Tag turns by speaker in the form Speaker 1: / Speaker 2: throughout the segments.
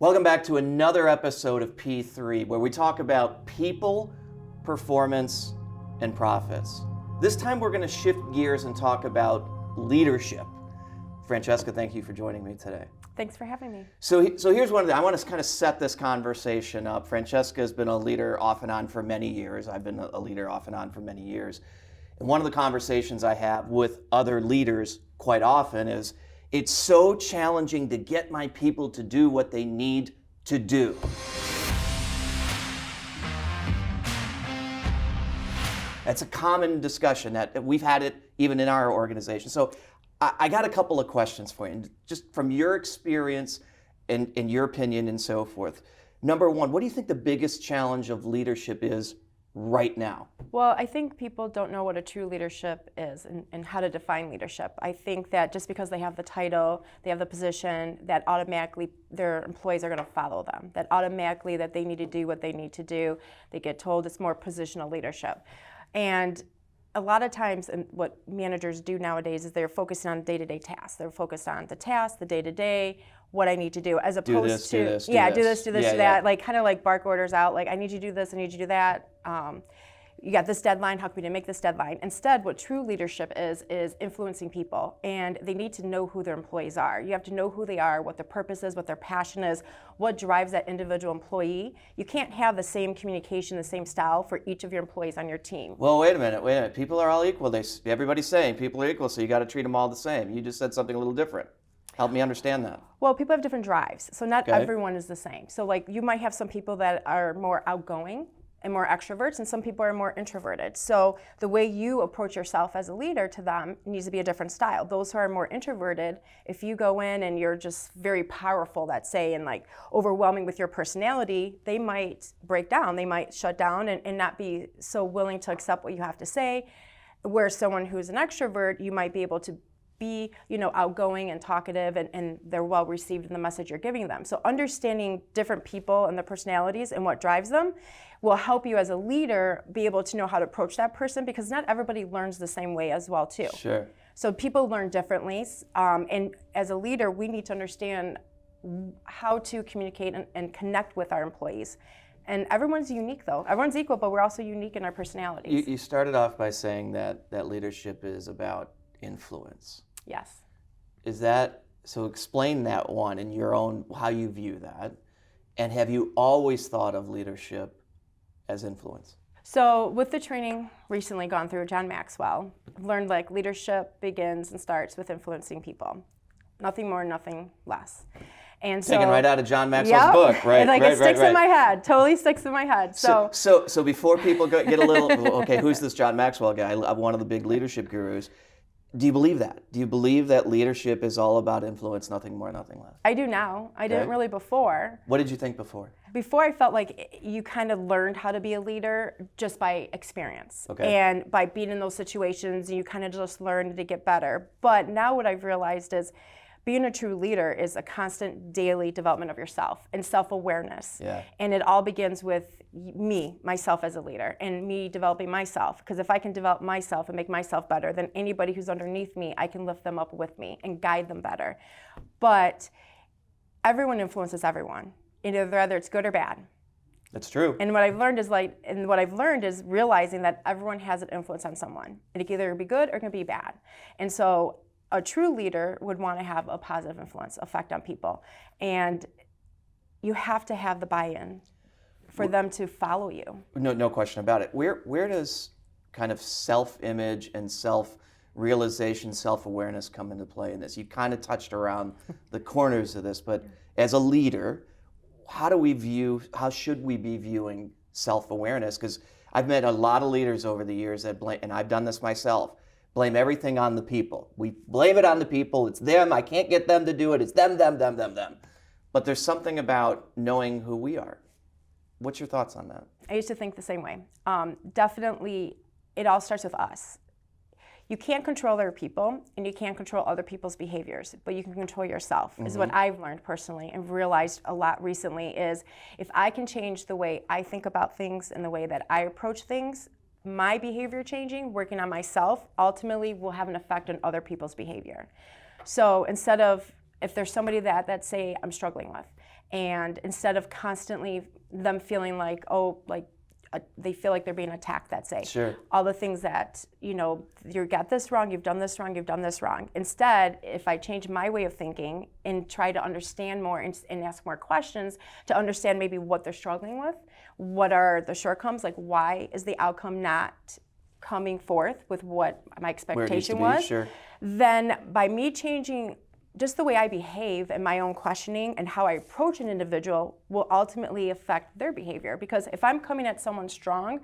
Speaker 1: Welcome back to another episode of P3, where we talk about people, performance, and profits. This time we're going to shift gears and talk about leadership. Francesca, thank you for joining me today.
Speaker 2: Thanks for having me.
Speaker 1: So here's one of the, I want to kind of set this conversation up. Francesca has been a leader off and on for many years. I've been a leader off and on for many years. And one of the conversations I have with other leaders quite often is, it's so challenging to get my people to do what they need to do. That's a common discussion that we've had it even in our organization. So I got a couple of questions for you, and just from your experience and your opinion and so forth. Number one, what do you think the biggest challenge of leadership is right now?
Speaker 2: Well, I think people don't know what a true leadership is and how to define leadership. I think that just because they have the title, they have the position, that automatically their employees are going to follow them. That automatically that they need to do what they need to do. They get told it's more positional leadership. And a lot of times, and what managers do nowadays is they're focusing on day-to-day tasks. They're focused on the task, the day-to-day, what I need to do, as opposed to do this, do that. Like kind of like bark orders out. Like I need you to do this, I need you to do that. You got this deadline. How can we make this deadline? Instead, what true leadership is influencing people, and they need to know who their employees are. You have to know who they are, what their purpose is, what their passion is, what drives that individual employee. You can't have the same communication, the same style for each of your employees on your team.
Speaker 1: Well, wait a minute. People are all equal. Everybody's saying people are equal, so you got to treat them all the same. You just said something a little different. Help me understand that.
Speaker 2: Well, people have different drives, so not everyone is the same. So like you might have some people that are more outgoing and more extroverts, and some people are more introverted. So the way you approach yourself as a leader to them needs to be a different style. Those who are more introverted, if you go in and you're just very powerful, let's say, and like overwhelming with your personality, they might break down, they might shut down and not be so willing to accept what you have to say. Whereas someone who's an extrovert, you might be able to be, outgoing and talkative, and they're well received in the message you're giving them. So understanding different people and their personalities and what drives them will help you as a leader be able to know how to approach that person, because not everybody learns the same way as well too.
Speaker 1: Sure.
Speaker 2: So people learn differently, and as a leader, we need to understand how to communicate and connect with our employees. And everyone's unique though. Everyone's equal, but we're also unique in our personalities.
Speaker 1: You started off by saying that leadership is about influence.
Speaker 2: Yes.
Speaker 1: So explain that one in your own, how you view that. And have you always thought of leadership as influence?
Speaker 2: So with the training recently gone through John Maxwell, I've learned like leadership begins and starts with influencing people. Nothing more, nothing less. And so,
Speaker 1: taken right out of John Maxwell's book, right?
Speaker 2: It sticks in my head, totally sticks in my head. So
Speaker 1: before people get a little, okay, who's this John Maxwell guy? I'm one of the big leadership gurus. Do you believe that? Do you believe that leadership is all about influence, nothing more, nothing less?
Speaker 2: I do now. I didn't really before.
Speaker 1: What did you think before?
Speaker 2: Before, I felt like you kind of learned how to be a leader just by experience.
Speaker 1: Okay.
Speaker 2: And by being in those situations, you kind of just learned to get better. But now what I've realized is being a true leader is a constant daily development of yourself and self-awareness.
Speaker 1: Yeah.
Speaker 2: And it all begins with myself as a leader, and me developing myself. Because if I can develop myself and make myself better, then anybody who's underneath me, I can lift them up with me and guide them better. But everyone influences everyone, whether it's good or bad.
Speaker 1: That's true.
Speaker 2: And what I've learned is realizing that everyone has an influence on someone. It can either be good or it can be bad. And so a true leader would want to have a positive influence effect on people. And you have to have the buy-in for them to follow you.
Speaker 1: No question about it. Where does kind of self-image and self-realization, self-awareness come into play in this? You kind of touched around the corners of this, but as a leader, how should we be viewing self-awareness? Because I've met a lot of leaders over the years that blame, and I've done this myself, blame everything on the people. We blame it on the people. It's them. I can't get them to do it. It's them. But there's something about knowing who we are. What's your thoughts on that?
Speaker 2: I used to think the same way. Definitely, it all starts with us. You can't control other people, and you can't control other people's behaviors, but you can control yourself, is what I've learned personally and realized a lot recently is if I can change the way I think about things and the way that I approach things, my behavior changing, working on myself, ultimately will have an effect on other people's behavior. So instead of, if there's somebody that say I'm struggling with, And instead of constantly them feeling like, they feel like they're being attacked that day.
Speaker 1: Sure.
Speaker 2: All the things that, you got this wrong, you've done this wrong, you've done this wrong. Instead, if I change my way of thinking and try to understand more and ask more questions to understand maybe what they're struggling with, what are the shortcomings, like why is the outcome not coming forth with what my expectation was,
Speaker 1: sure.
Speaker 2: Then by me changing just the way I behave and my own questioning and how I approach an individual will ultimately affect their behavior. Because if I'm coming at someone strong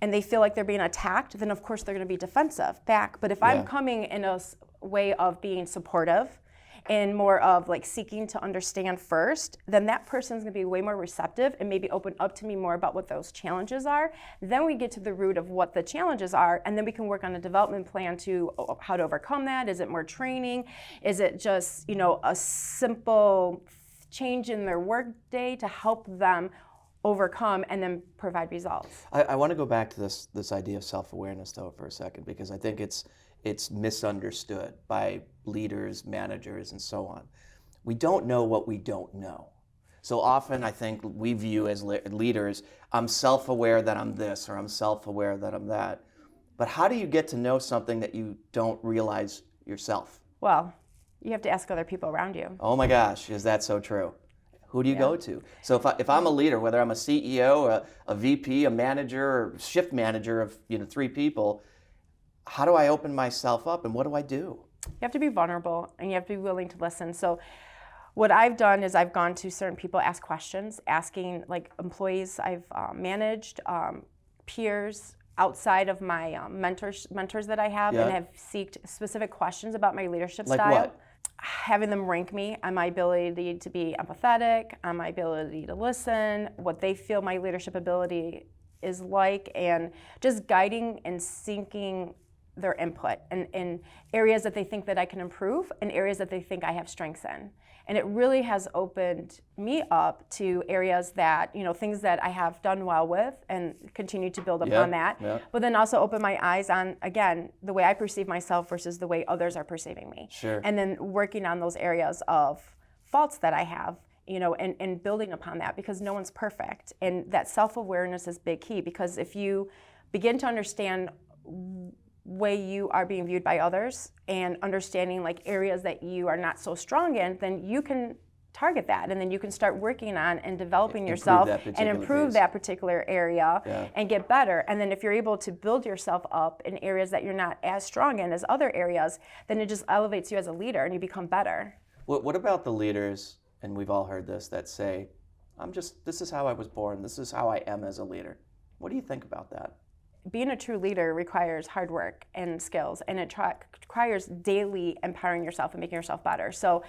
Speaker 2: and they feel like they're being attacked, then of course they're going to be defensive back. But if I'm coming in a way of being supportive and more of like seeking to understand first, then that person's going to be way more receptive and maybe open up to me more about what those challenges are. Then we get to the root of what the challenges are, and then we can work on a development plan to how to overcome that. Is it more training? Is it just, a simple change in their work day to help them overcome and then provide results?
Speaker 1: I want to go back to this idea of self-awareness though for a second, because I think it's misunderstood by leaders, managers, and so on. We don't know what we don't know. So often I think we view as leaders, I'm self-aware that I'm this, or I'm self-aware that I'm that. But how do you get to know something that you don't realize yourself?
Speaker 2: Well, you have to ask other people around you.
Speaker 1: Oh my gosh, is that so true? Who do you go to? So if I'm a leader, whether I'm a CEO, a VP, a manager, or shift manager of 3 people, how do I open myself up and what do I do?
Speaker 2: You have to be vulnerable and you have to be willing to listen. So what I've done is I've gone to certain people, ask questions, asking like employees I've managed, peers outside of my mentors that I have, and have seeked specific questions about my leadership
Speaker 1: like
Speaker 2: style.
Speaker 1: What?
Speaker 2: Having them rank me on my ability to be empathetic, on my ability to listen, what they feel my leadership ability is like, and just guiding and seeking their input in areas that they think that I can improve and areas that they think I have strengths in. And it really has opened me up to areas that, things that I have done well with and continue to build upon that.
Speaker 1: Yeah.
Speaker 2: But then also open my eyes on, again, the way I perceive myself versus the way others are perceiving me.
Speaker 1: Sure.
Speaker 2: And then working on those areas of faults that I have, and building upon that, because no one's perfect. And that self-awareness is big key, because if you begin to understand way you are being viewed by others and understanding like areas that you are not so strong in, then you can target that, and then you can start working on and developing yourself and improve that particular area and get better. And then if you're able to build yourself up in areas that you're not as strong in as other areas, then it just elevates you as a leader and you become better.
Speaker 1: What about the leaders, and we've all heard this, that say, this is how I was born, this is how I am as a leader? What do you think about that?
Speaker 2: Being a true leader requires hard work and skills, and it requires daily empowering yourself and making yourself better. So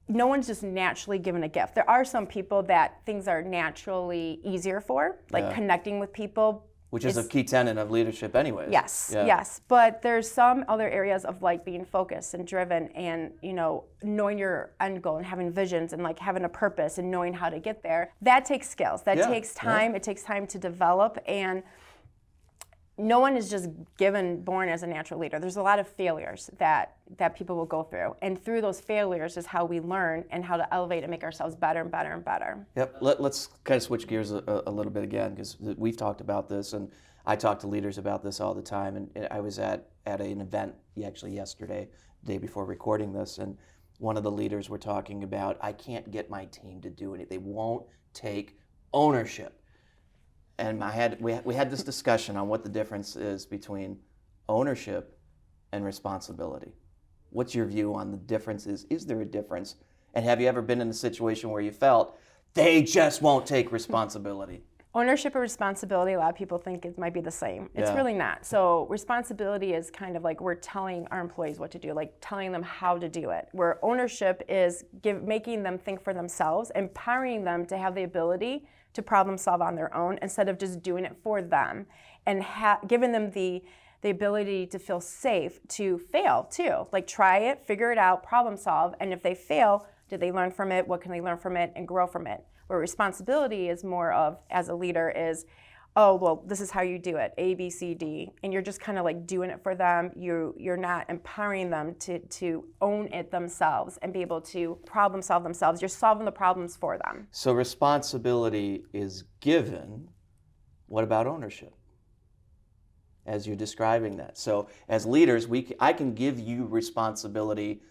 Speaker 2: no one's just naturally given a gift. There are some people that things are naturally easier for, like connecting with people.
Speaker 1: Which is a key tenet of leadership anyways.
Speaker 2: Yes. But there's some other areas of like being focused and driven and, knowing your end goal and having visions and like having a purpose and knowing how to get there. That takes skills. That takes time. It takes time to develop, and no one is just born as a natural leader. There's a lot of failures that people will go through. And through those failures is how we learn and how to elevate and make ourselves better and better and better.
Speaker 1: Yep. Let's kind of switch gears a little bit again, because we've talked about this, and I talk to leaders about this all the time. And I was at an event actually yesterday, the day before recording this, and one of the leaders were talking about, I can't get my team to do anything. They won't take ownership. And we had this discussion on what the difference is between ownership and responsibility. What's your view on the differences? Is there a difference? And have you ever been in a situation where you felt they just won't take responsibility?
Speaker 2: Ownership or responsibility, a lot of people think it might be the same. It's really not. So responsibility is kind of like we're telling our employees what to do, like telling them how to do it. Where ownership is making them think for themselves, empowering them to have the ability to problem solve on their own instead of just doing it for them, and giving them the ability to feel safe to fail too. Like try it, figure it out, problem solve, and if they fail, did they learn from it? What can they learn from it and grow from it? Where responsibility is more of, as a leader, is oh, well, this is how you do it, A, B, C, D, and you're just kind of like doing it for them. You're not empowering them to own it themselves and be able to problem solve themselves. You're solving the problems for them.
Speaker 1: So responsibility is given. What about ownership? As you're describing that. So as leaders, I can give you responsibility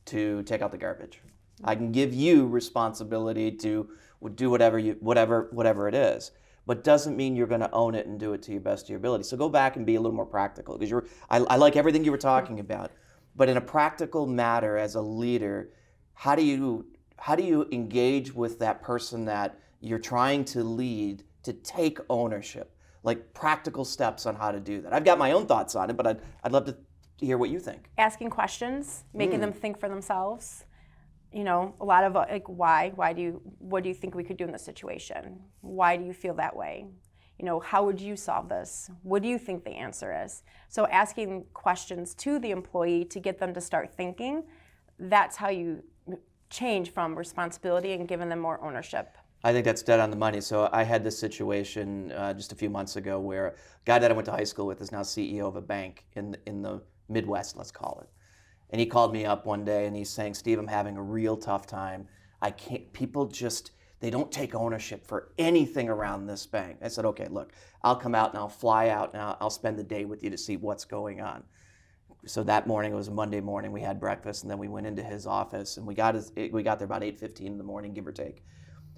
Speaker 1: to take out the garbage. I can give you responsibility to do whatever it is. But doesn't mean you're going to own it and do it to your best of your ability. So go back and be a little more practical, because I like everything you were talking about. But in a practical matter, as a leader, how do you engage with that person that you're trying to lead to take ownership? Like practical steps on how to do that. I've got my own thoughts on it, but I'd love to hear what you think.
Speaker 2: Asking questions, making them think for themselves. A lot of like, what do you think we could do in this situation? Why do you feel that way? How would you solve this? What do you think the answer is? So asking questions to the employee to get them to start thinking, that's how you change from responsibility and giving them more ownership.
Speaker 1: I think that's dead on the money. So I had this situation just a few months ago where a guy that I went to high school with is now CEO of a bank in the Midwest, let's call it. And he called me up one day and he's saying, Steve, I'm having a real tough time. People they don't take ownership for anything around this bank. I said, okay, look, I'll come out and I'll fly out and I'll spend the day with you to see what's going on. So that morning, it was a Monday morning, we had breakfast and then we went into his office and we got there about 8:15 in the morning, give or take.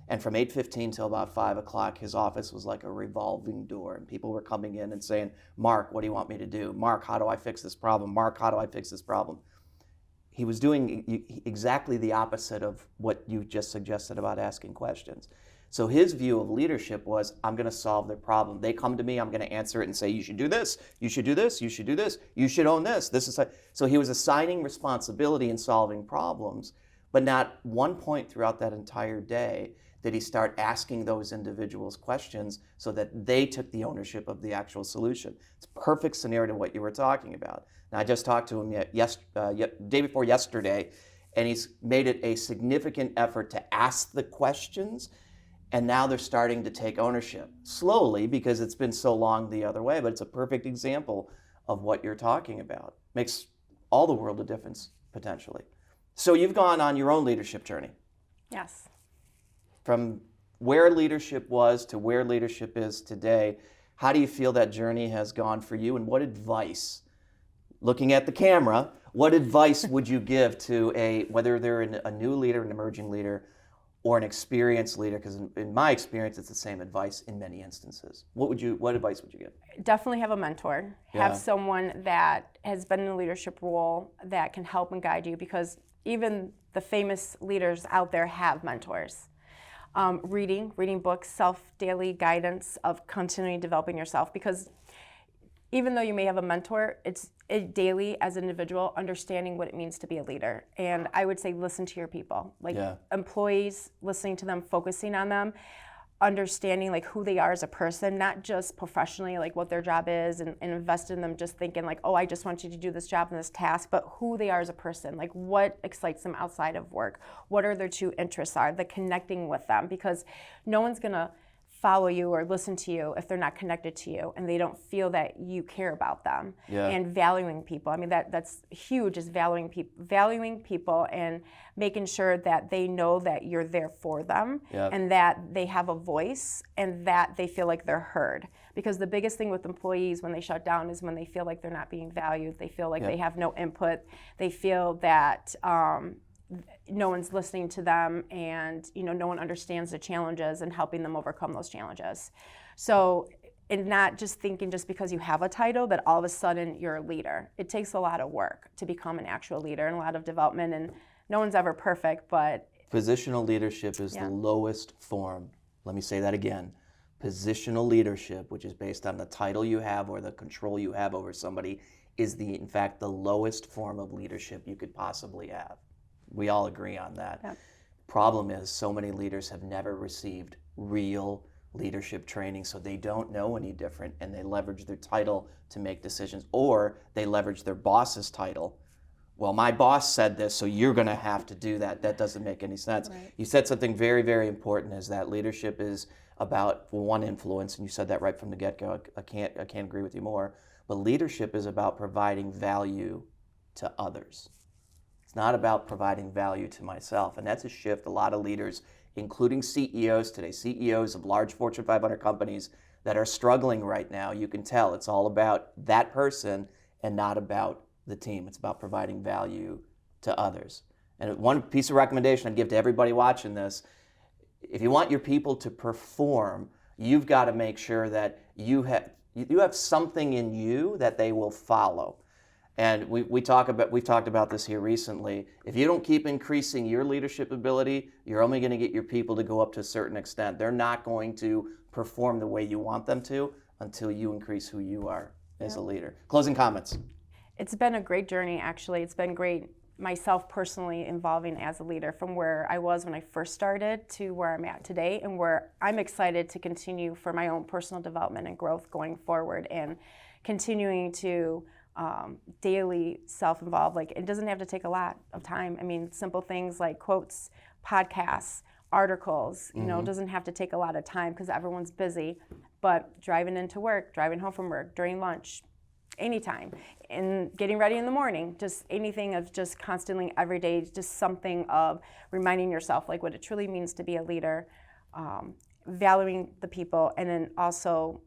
Speaker 1: And from 8:15 till about 5 o'clock, his office was like a revolving door. And people were coming in and saying, Mark, what do you want me to do? Mark, how do I fix this problem? Mark, how do I fix this problem? He was doing exactly the opposite of what you just suggested about asking questions. So his view of leadership was, I'm going to solve their problem. They come to me, I'm going to answer it and say, you should do this, you should do this, you should do this, you should own this. So he was assigning responsibility in solving problems, but not one point throughout that entire day did he start asking those individuals questions so that they took the ownership of the actual solution. It's a perfect scenario to what you were talking about. Now, I just talked to him day before yesterday, and he's made it a significant effort to ask the questions, and now they're starting to take ownership. Slowly, because it's been so long the other way, but it's a perfect example of what you're talking about. Makes all the world of difference, potentially. So you've gone on your own leadership journey.
Speaker 2: Yes.
Speaker 1: From where leadership was to where leadership is today, how do you feel that journey has gone for you, and what advice, looking at the camera, what advice would you give to whether they're a new leader, an emerging leader, or an experienced leader? Because in my experience, it's the same advice in many instances. What advice would you give?
Speaker 2: Definitely have a mentor. Have someone that has been in a leadership role that can help and guide you, because even the famous leaders out there have mentors. Reading books, daily guidance of continually developing yourself, because even though you may have a mentor, it's daily as an individual understanding what it means to be a leader. And I would say listen to your people, employees, listening to them, focusing on them, understanding like who they are as a person, not just professionally, like what their job is, and invest in them just thinking like, oh, I just want you to do this job and this task, but who they are as a person, like what excites them outside of work, what are their true interests are, the connecting with them, because no one's gonna follow you or listen to you if they're not connected to you and they don't feel that you care about them. And valuing people. I mean, that's huge, is valuing people and making sure that they know that you're there for them and that they have a voice and that they feel like they're heard. Because the biggest thing with employees when they shut down is when they feel like they're not being valued, they feel like they have no input, they feel that no one's listening to them, and no one understands the challenges and helping them overcome those challenges. So, and not just thinking just because you have a title that all of a sudden you're a leader. It takes a lot of work to become an actual leader and a lot of development, and no one's ever perfect, but
Speaker 1: positional leadership is the lowest form. Let me say that again. Positional leadership, which is based on the title you have or the control you have over somebody, is in fact the lowest form of leadership you could possibly have. We all agree on that. Yep. Problem is, so many leaders have never received real leadership training, so they don't know any different, and they leverage their title to make decisions, or they leverage their boss's title well, my boss said this, so you're going to have to do that. That doesn't make any sense.
Speaker 2: Right.
Speaker 1: You said something very, very important, is that leadership is about, well, one, influence, and you said that right from the get-go. I can't agree with you more. But leadership is about providing value to others. It's not about providing value to myself. And that's a shift a lot of leaders, including CEOs today, CEOs of large Fortune 500 companies that are struggling right now. You can tell it's all about that person and not about the team. It's about providing value to others. And one piece of recommendation I'd give to everybody watching this, if you want your people to perform, you've got to make sure that you have something in you that they will follow. And we've talked about this here recently. If you don't keep increasing your leadership ability, you're only going to get your people to go up to a certain extent. They're not going to perform the way you want them to until you increase who you are as a leader. Closing comments.
Speaker 2: It's been a great journey, actually. It's been great, myself personally, involving as a leader, from where I was when I first started to where I'm at today, and where I'm excited to continue for my own personal development and growth going forward, and continuing to daily self-involve. Like, it doesn't have to take a lot of time. I mean, simple things like quotes, podcasts, articles, you know, doesn't have to take a lot of time because everyone's busy. But driving into work, driving home from work, during lunch, anytime, and getting ready in the morning, just anything of just constantly every day, just something of reminding yourself like what it truly means to be a leader, valuing the people, and then also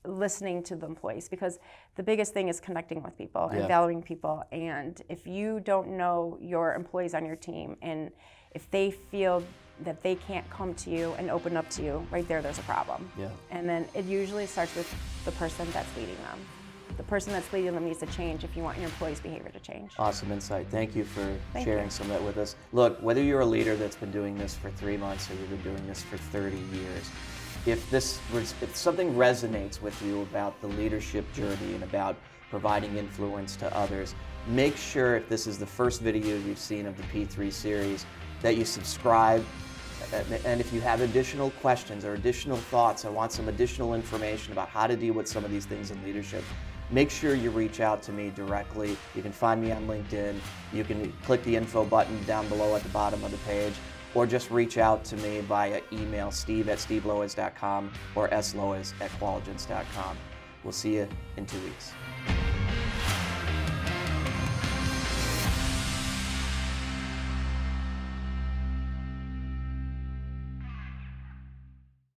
Speaker 2: listening to the employees, because the biggest thing is connecting with people and valuing people. And if you don't know your employees on your team, and if they feel that they can't come to you and open up to you, right there's a problem.
Speaker 1: Yeah.
Speaker 2: And then it usually starts with the person that's leading them. The person that's leading them needs to change if you want your employees' behavior to change.
Speaker 1: Awesome insight. Thank you for sharing some of that with us. Look, whether you're a leader that's been doing this for 3 months or you've been doing this for 30 years, if something resonates with you about the leadership journey and about providing influence to others, make sure, if this is the first video you've seen of the P3 series, that you subscribe. And if you have additional questions or additional thoughts, I want some additional information about how to deal with some of these things in leadership, make sure you reach out to me directly. You can find me on LinkedIn. You can click the info button down below at the bottom of the page, or just reach out to me via email, steve@stevelowisz.com or slowisz@qualigence.com. We'll see you in 2 weeks.